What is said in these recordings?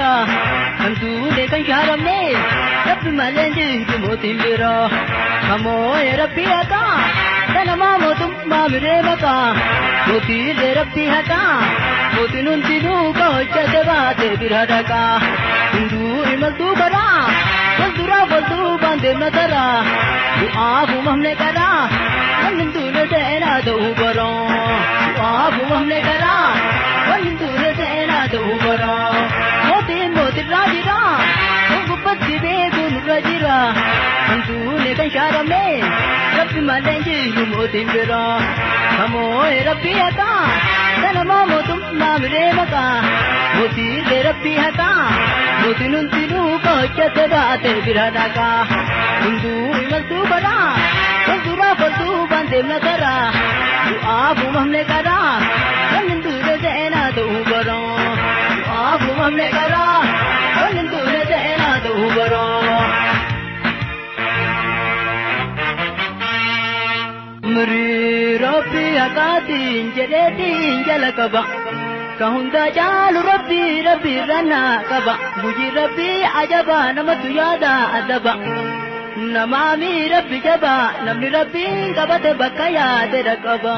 jira kan duune kan shaaramne rabbi malee jiru mootiin bira kamoo rabbi haqa kanama mootummaa miree maka mootiilee rabbi haqa mootiin hundinuu ka hojjate baate bira dhaqa hunduu imaltuu karaa walduraa walduubaan deemna taraa du'aafu mamne karaa wanni duune seenaa ta'uu baraa du'aafu mamne karaa wanni duune seenaa ta'uu baraa mootirraa jira kan gubbatti beekuun irra jira kan duune kan shaaramne rabbi malee jiru mootiin bira kamoo rabbi haqa kanama mootummaa miree maka mootiilee rabbi haqa mootiin hundinuu ka hojjate baate bira dhaqa hunduu imaltuu karaa walduraa walduubaan deemna karaa du'aafu mamne karaa wanni duune seenaa ta'uu baraa du'aafu mamne karaa wanni duune seenaa ta'uu baraa mirii rabbi haqaatiin jedheetiin jala qaba ka hunda caalu rabbi rannaa qaba guji rabbi ajaba namatu yaada adaba namaami rabbi jaba namni rabbi qabate bakka yaade dhaqaba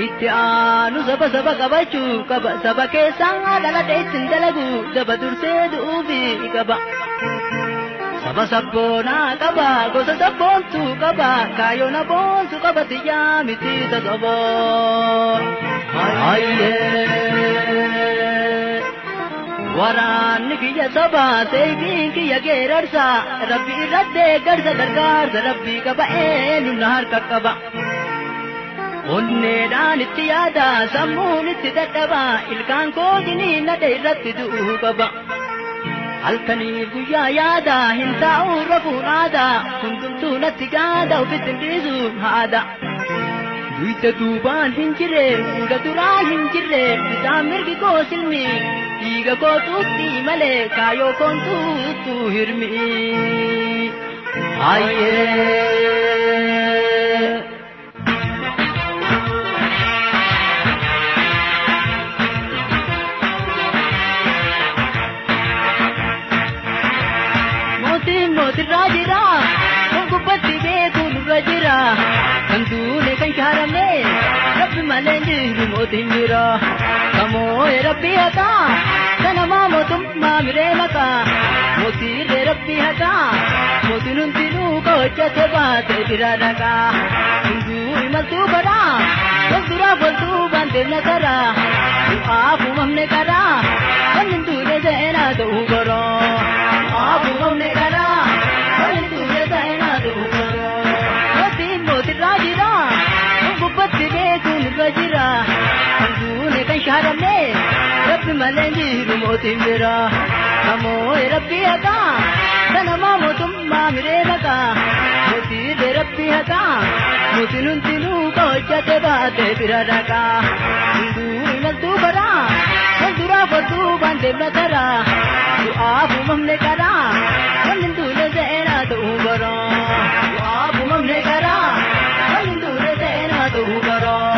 itti aanu saba qabachuu qaba saba keessaa dhalate ittiin dalagu daba dursee du'uufi qaba saba sabboonaa qaba gosa sabboontuu qaba kaayoo na boonsu qaba xiyyaa miti sasaba waraanni kiyya saba seeyiin kiyya geerarsa rabbi irratti garsa gargaarsa rabbii qaba eenyumna harka qaba onneedhaan itti yaada sammuun itti dadhaba ilkaan koojinii nadhe irratti du'uu qaba halkanii guyyaa yaada hin taa'u rafuun aada hundumtuu natti gaada ofitti dhiisuun haada duyda duubaan hin jirre fuula duraa hin jirre bitaan mirgi koo silmi dhiiga koo tuutti malee kaayoo koon tuuttu hirmi mootirraa jira kan gubbatti beekuun irra jira kan duune kan shaaramne rabbi malee jiru mootiin bira kamoo rabbi haqa kanama mootummaa miree maka mootiilee rabbi haqa mootiin hundinuu ka hojjate baate bira dhaqa hunduu imaltuu karaa walduraa walduubaan deemna karaa du'aafu mamne karaa wanni duune seenaa ta'uu baraa du'aafu mamne karaa mootirraa jira kan gubbatti beekuun irra jira kan duune kan shaaramne rabbi malee jiru mootiin bira kamoo rabbi haqa kanama mootummaa miree maka mootiilee rabbi haqa mootiin hundinuu ka hojjate baate bira dhaqa hunduu imaltuu karaa walduraa walduubaan deemna karaa du'aafu mamne karaa wanni duune seenaa ta'uu baraa du'aafu mamne karaa wanni duune seenaa ta'uu baraa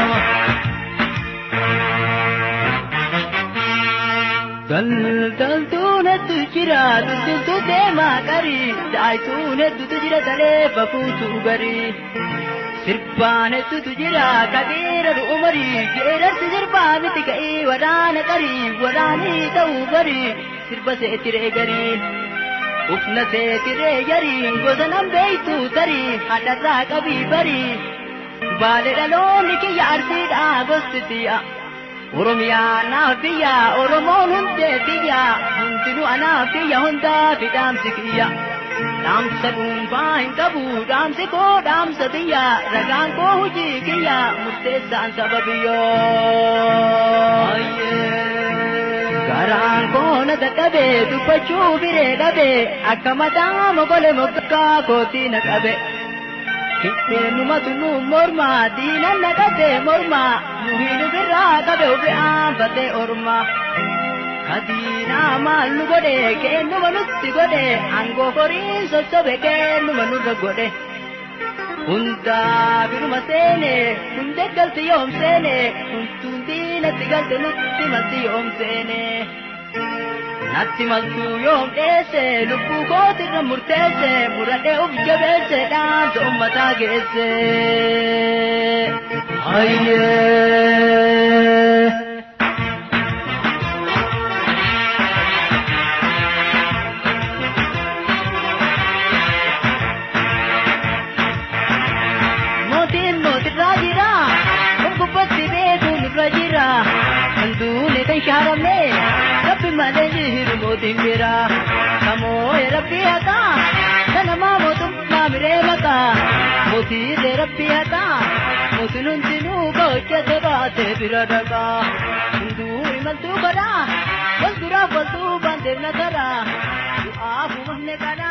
daldaltuun hedduu jira daldaltuu deemaa qarii daa'ituun hedduutu jira talee bakuutu garii sirbaan hedduutu jira kadeera umarii geerarsi sirbaa miti ka'ii waraana qarii waraanii ta'uu barii sirba seetiree garii ufna seetiree garii gosa nan beeytu tarii hadharraa qabii barii baale dhaloonni kiyya arsiidhaa gostitiya oromiyaa naaf biyya oromoon hundee biyya hundinuu anaaf biyya hundaa fi dhaamsi kiyya dhaamsa dhuunfaa hin qabu dhaamsi koo dhaamsa biyya ragaan koo hujii kiyya murteessaan saba biyyoo garaan koo na dadhabe dubbachuu biree dhabe akka mataa mogole moggaa kootii na qabe hibbeenumatu nu morma diinan na qabe morma nu hiinu birraa qabe ufi'aan fatee orma kadiinaa maal nu godhe keennuma nutti godhe angoo horii sossobe keennuma nurra godhe hundaa biruma seene hundeggalti yoom seene huntuun diinatti natti galte nutti malti yoom seene natti maltu yoom dheesse lubbuu kootirra murteesse muradhee uf jabeesse dhaamsa ummataa geesse hayyee Andune kan sharame Rabbi malenji hirumotin bira Kamo Rabbi ata Sanama motum mamire maka Moti de Rabbi ata Motunun tinu goche sebate biradaka Hindu imaltu bada Waldura waltu bandir natara Du'afu mahne kada